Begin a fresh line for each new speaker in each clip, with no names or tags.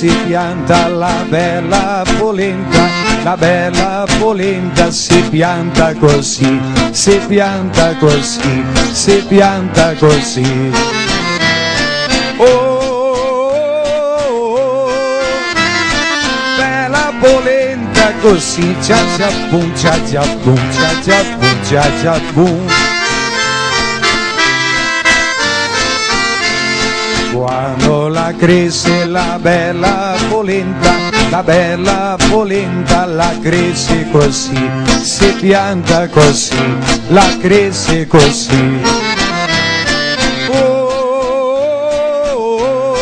si pianta la bella polenta, la bella polenta si pianta così, si pianta così, si pianta così. Oh, oh, oh, bella polenta così, cia cia bum, cia cia bum, cia cia bum, cia cia bum. Quando la cresce la bella polenta la cresce così, si pianta così, la cresce così. Oh, oh, oh,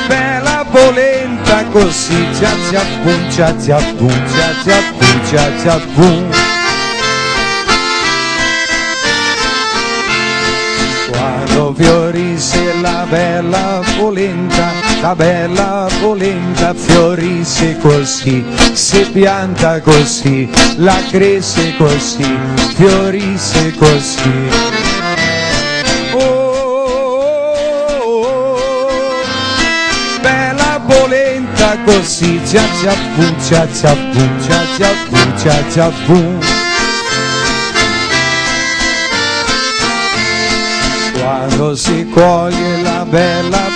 bella polenta così, cia cia bum, cia cia bum, cia cia bum, cia cia bum. Quando fiorisce la bella polenta fiorisce così, si pianta così, la cresce così, fiorisce così. Oh, oh, oh, bella polenta così, cia cia bum, cia cia bum, cia cia bum, cia cia bum. Quando si coglie la bella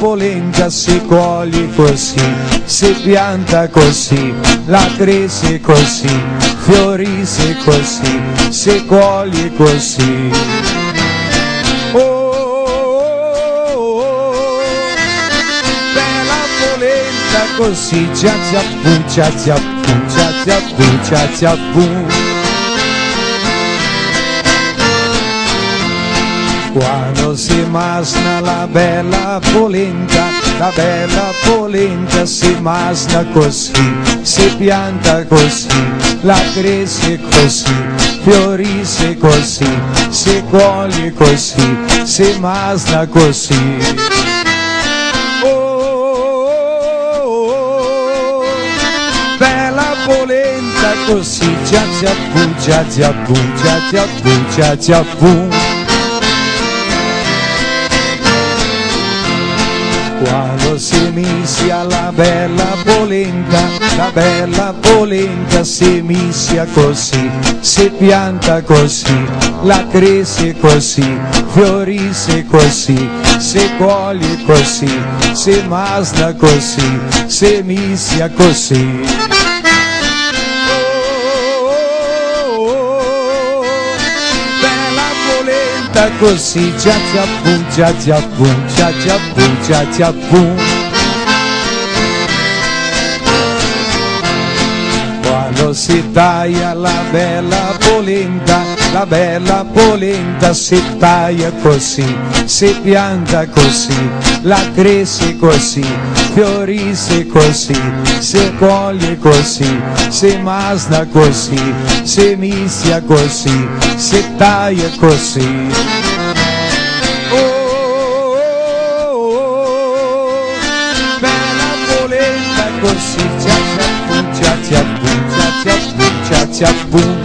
polenta si coglie così, si pianta così, la cresce così, fiorisce così, si coglie così. Oh, oh, oh, bella polenta così, cia cia bum, cia cia bum, cia cia bum, cia cia bum. Quando si masna la bella polenta si masna così, si pianta così, la cresce così, fiorisce così, si coglie così, si masna così. Oh, oh, oh, bella polenta così, cia cia bum, cia cia bum, cia cia bum, cia cia bum. Quando si mischia la bella polenta si mischia così, si pianta così, la cresce così, fiorisce così, si coglie così, si masna così, si mischia così. Così, cia cia bum, cia cia bum, cia cia bum, cia cia bum. Quando si taglia la bella polenta si taglia così, si pianta così, la cresce così, fiorisce così, si coglie così, si masna così, si mischia così, si taglia così. Oh, oh, oh, bella polenta così, cia cia bum, cia cia bum, cia cia bum, cia cia bum.